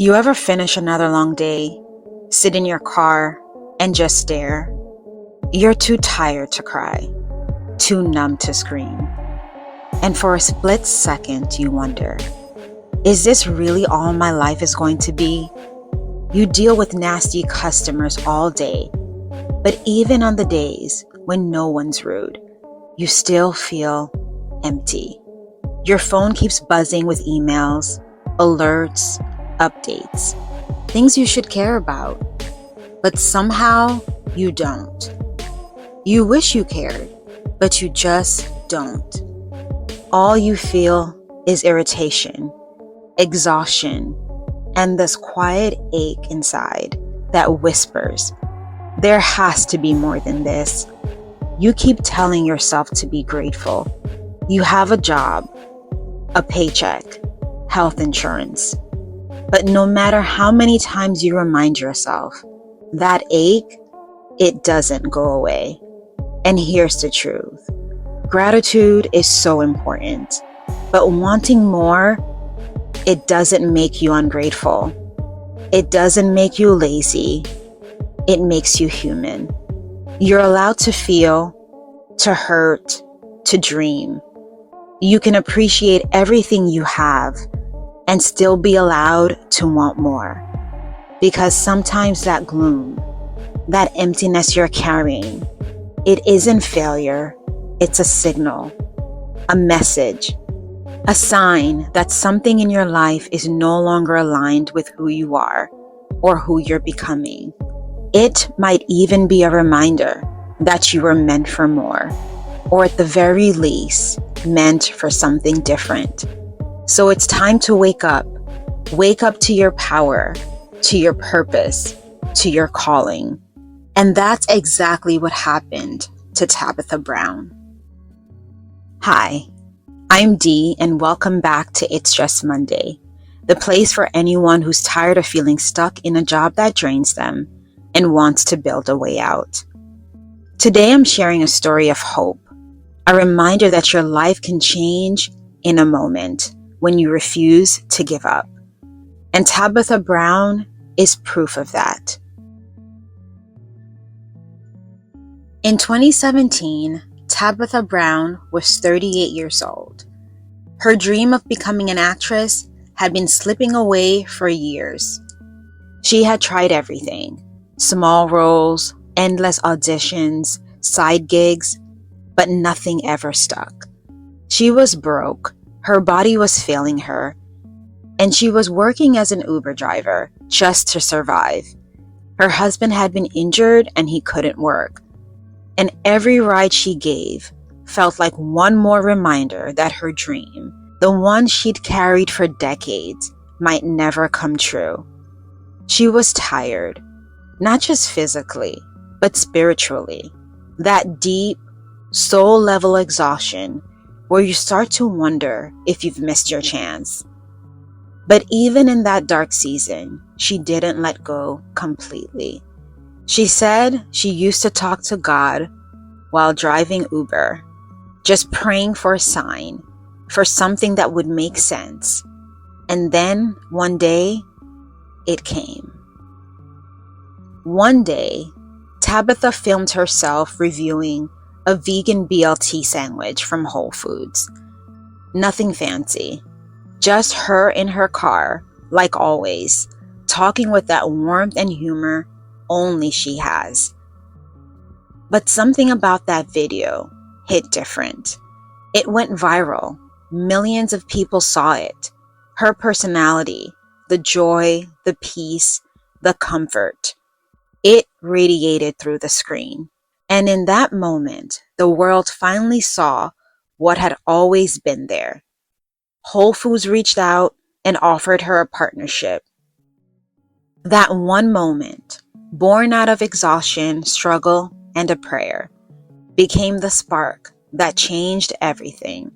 You ever finish another long day, sit in your car, and just stare? You're too tired to cry, too numb to scream. And for a split second, you wonder, is this really all my life is going to be? You deal with nasty customers all day, but even on the days when no one's rude, you still feel empty. Your phone keeps buzzing with emails, alerts, updates, things you should care about, but somehow you don't. You wish you cared, but you just don't. All you feel is irritation, exhaustion, and this quiet ache inside that whispers, there has to be more than this. You keep telling yourself to be grateful. You have a job, a paycheck, health insurance. But no matter how many times you remind yourself, that ache, it doesn't go away. And here's the truth. Gratitude is so important, but wanting more, it doesn't make you ungrateful. It doesn't make you lazy. It makes you human. You're allowed to feel, to hurt, to dream. You can appreciate everything you have and still be allowed to want more. Because sometimes that gloom, that emptiness you're carrying, it isn't failure, it's a signal, a message, a sign that something in your life is no longer aligned with who you are or who you're becoming. It might even be a reminder that you were meant for more, or at the very least, meant for something different. So it's time to wake up to your power, to your purpose, to your calling. And that's exactly what happened to Tabitha Brown. Hi, I'm Dee, and welcome back to It's Just Monday, the place for anyone who's tired of feeling stuck in a job that drains them and wants to build a way out. Today I'm sharing a story of hope, a reminder that your life can change in a moment when you refuse to give up. And Tabitha Brown is proof of that. In 2017, Tabitha Brown was 38 years old. Her dream of becoming an actress had been slipping away for years. She had tried everything, small roles, endless auditions, side gigs, but nothing ever stuck. She was broke, her body was failing her, and she was working as an Uber driver just to survive. Her husband had been injured and he couldn't work. And every ride she gave felt like one more reminder that her dream, the one she'd carried for decades, might never come true. She was tired, not just physically, but spiritually. That deep, soul-level exhaustion where you start to wonder if you've missed your chance. But even in that dark season, she didn't let go completely. She said she used to talk to God while driving Uber, just praying for a sign, for something that would make sense. And then, one day, it came. One day, Tabitha filmed herself reviewing a vegan BLT sandwich from Whole Foods. Nothing fancy, just her in her car, like always, talking with that warmth and humor only she has. But something about that video hit different. It went viral. Millions of people saw it. Her personality, the joy, the peace, the comfort. It radiated through the screen. And in that moment, the world finally saw what had always been there. Whole Foods reached out and offered her a partnership. That one moment, born out of exhaustion, struggle, and a prayer, became the spark that changed everything.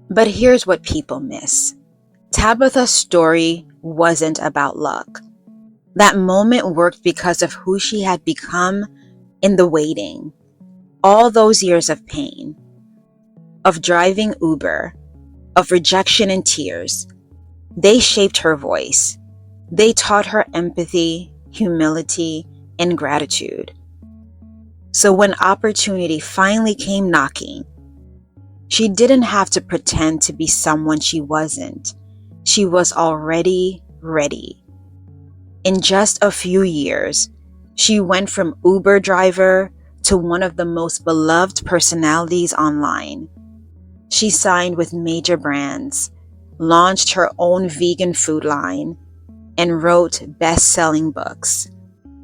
But here's what people miss. Tabitha's story wasn't about luck. That moment worked because of who she had become in the waiting. All those years of pain, of driving Uber, of rejection and tears, they shaped her voice. They taught her empathy, humility, and gratitude. So when opportunity finally came knocking, she didn't have to pretend to be someone she wasn't. She was already ready. In just a few years, she went from Uber driver to one of the most beloved personalities online. She signed with major brands, launched her own vegan food line, and wrote best-selling books.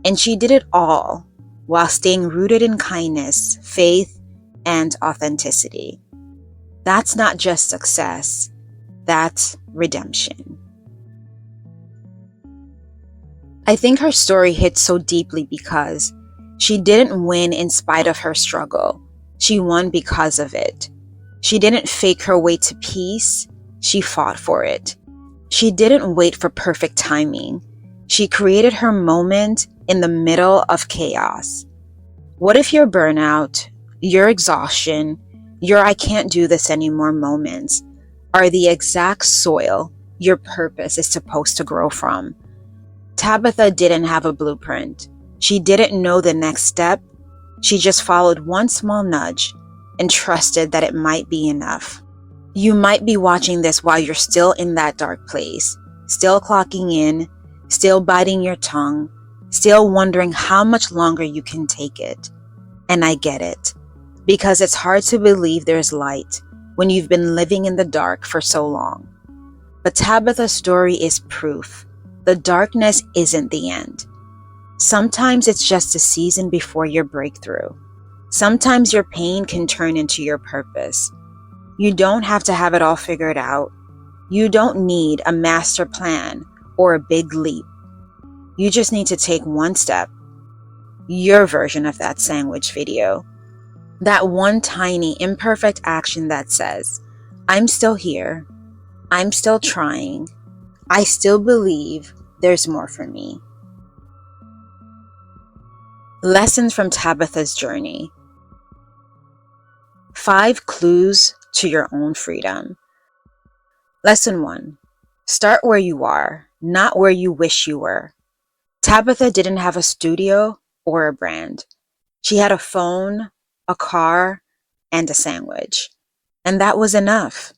And she did it all while staying rooted in kindness, faith, and authenticity. That's not just success, that's redemption. I think her story hits so deeply because she didn't win in spite of her struggle. She won because of it. She didn't fake her way to peace, she fought for it. She didn't wait for perfect timing. She created her moment in the middle of chaos. What if your burnout, your exhaustion, your I can't do this anymore moments are the exact soil your purpose is supposed to grow from? Tabitha didn't have a blueprint. She didn't know the next step. She just followed one small nudge and trusted that it might be enough. You might be watching this while you're still in that dark place, still clocking in, still biting your tongue, still wondering how much longer you can take it. And I get it, because it's hard to believe there's light when you've been living in the dark for so long. But Tabitha's story is proof. The darkness isn't the end. Sometimes it's just a season before your breakthrough. Sometimes your pain can turn into your purpose. You don't have to have it all figured out. You don't need a master plan or a big leap. You just need to take one step. Your version of that sandwich video. That one tiny imperfect action that says, I'm still here. I'm still trying. I still believe there's more for me. Lessons from Tabitha's journey. 5 clues to your own freedom. Lesson 1. Start where you are, not where you wish you were. Tabitha didn't have a studio or a brand. She had a phone, a car, and a sandwich. And that was enough.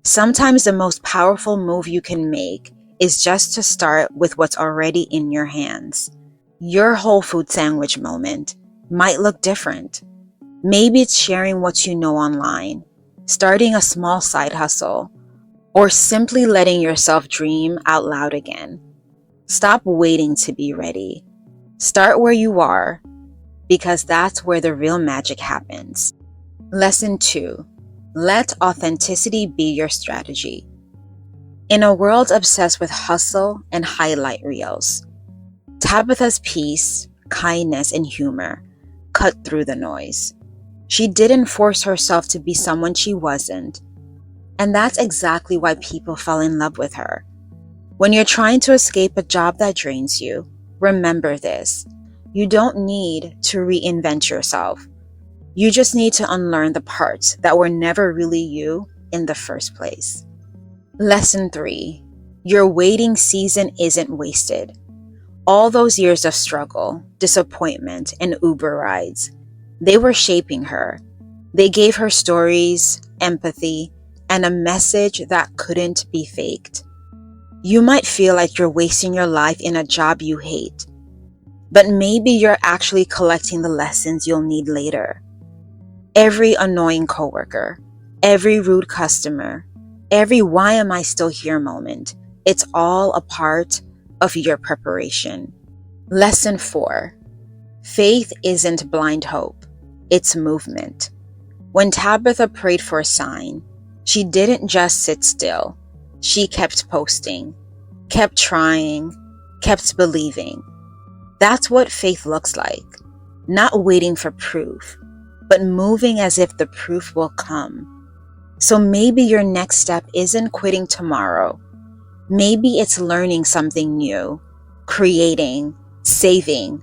Sometimes the most powerful move you can make is just to start with what's already in your hands. Your Whole Food sandwich moment might look different. Maybe it's sharing what you know online, starting a small side hustle, or simply letting yourself dream out loud again. Stop waiting to be ready. Start where you are, because that's where the real magic happens. Lesson 2. Let authenticity be your strategy. In a world obsessed with hustle and highlight reels, Tabitha's peace, kindness, and humor cut through the noise. She didn't force herself to be someone she wasn't. And that's exactly why people fell in love with her. When you're trying to escape a job that drains you, remember this. You don't need to reinvent yourself. You just need to unlearn the parts that were never really you in the first place. Lesson 3. Your waiting season isn't wasted. All those years of struggle, disappointment, and Uber rides, they were shaping her. They gave her stories, empathy, and a message that couldn't be faked. You might feel like you're wasting your life in a job you hate, but maybe you're actually collecting the lessons you'll need later. Every annoying coworker, every rude customer, every why am I still here moment, it's all a part of your preparation. Lesson 4. Faith isn't blind hope, it's movement. When Tabitha prayed for a sign, she didn't just sit still. She kept posting, kept trying, kept believing. That's what faith looks like. Not waiting for proof, but moving as if the proof will come. So maybe your next step isn't quitting tomorrow. Maybe it's learning something new, creating, saving,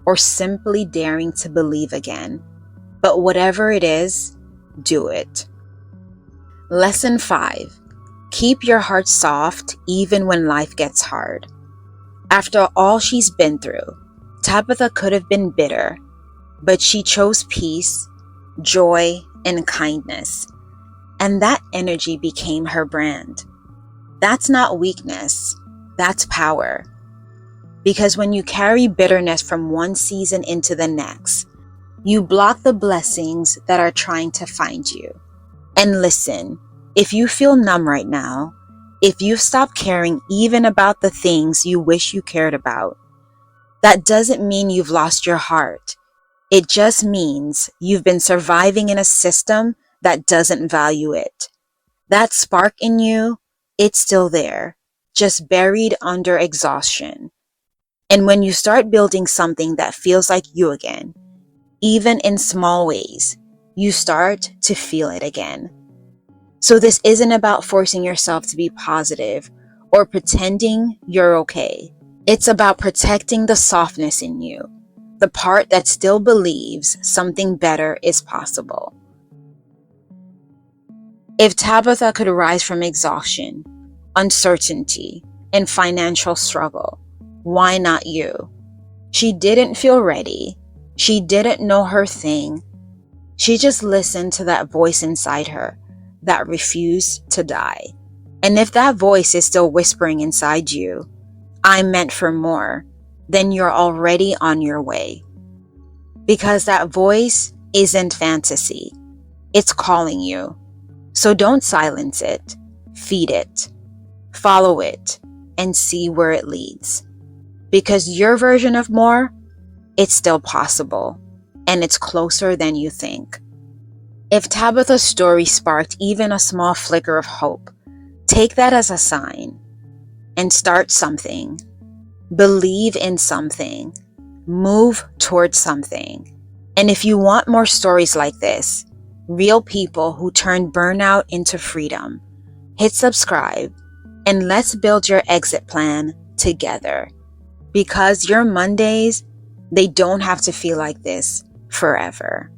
or simply daring to believe again. But whatever it is, do it. Lesson 5. Keep your heart soft even when life gets hard. After all she's been through, Tabitha could have been bitter, but she chose peace, joy, and kindness. And that energy became her brand. That's not weakness, that's power. Because when you carry bitterness from one season into the next, you block the blessings that are trying to find you. And listen, if you feel numb right now, if you've stopped caring even about the things you wish you cared about, that doesn't mean you've lost your heart. It just means you've been surviving in a system that doesn't value it. That spark in you, it's still there, just buried under exhaustion. And when you start building something that feels like you again, even in small ways, you start to feel it again. So this isn't about forcing yourself to be positive or pretending you're okay. It's about protecting the softness in you, the part that still believes something better is possible. If Tabitha could rise from exhaustion, uncertainty, and financial struggle, why not you? She didn't feel ready. She didn't know her thing. She just listened to that voice inside her that refused to die. And if that voice is still whispering inside you, I'm meant for more, then you're already on your way. Because that voice isn't fantasy. It's calling you. So don't silence it. Feed it. Follow it. And see where it leads. Because your version of more, it's still possible. And it's closer than you think. If Tabitha's story sparked even a small flicker of hope, take that as a sign. And start something. Believe in something. Move towards something. And if you want more stories like this, real people who turn burnout into freedom, hit subscribe and let's build your exit plan together. Because your Mondays, they don't have to feel like this forever.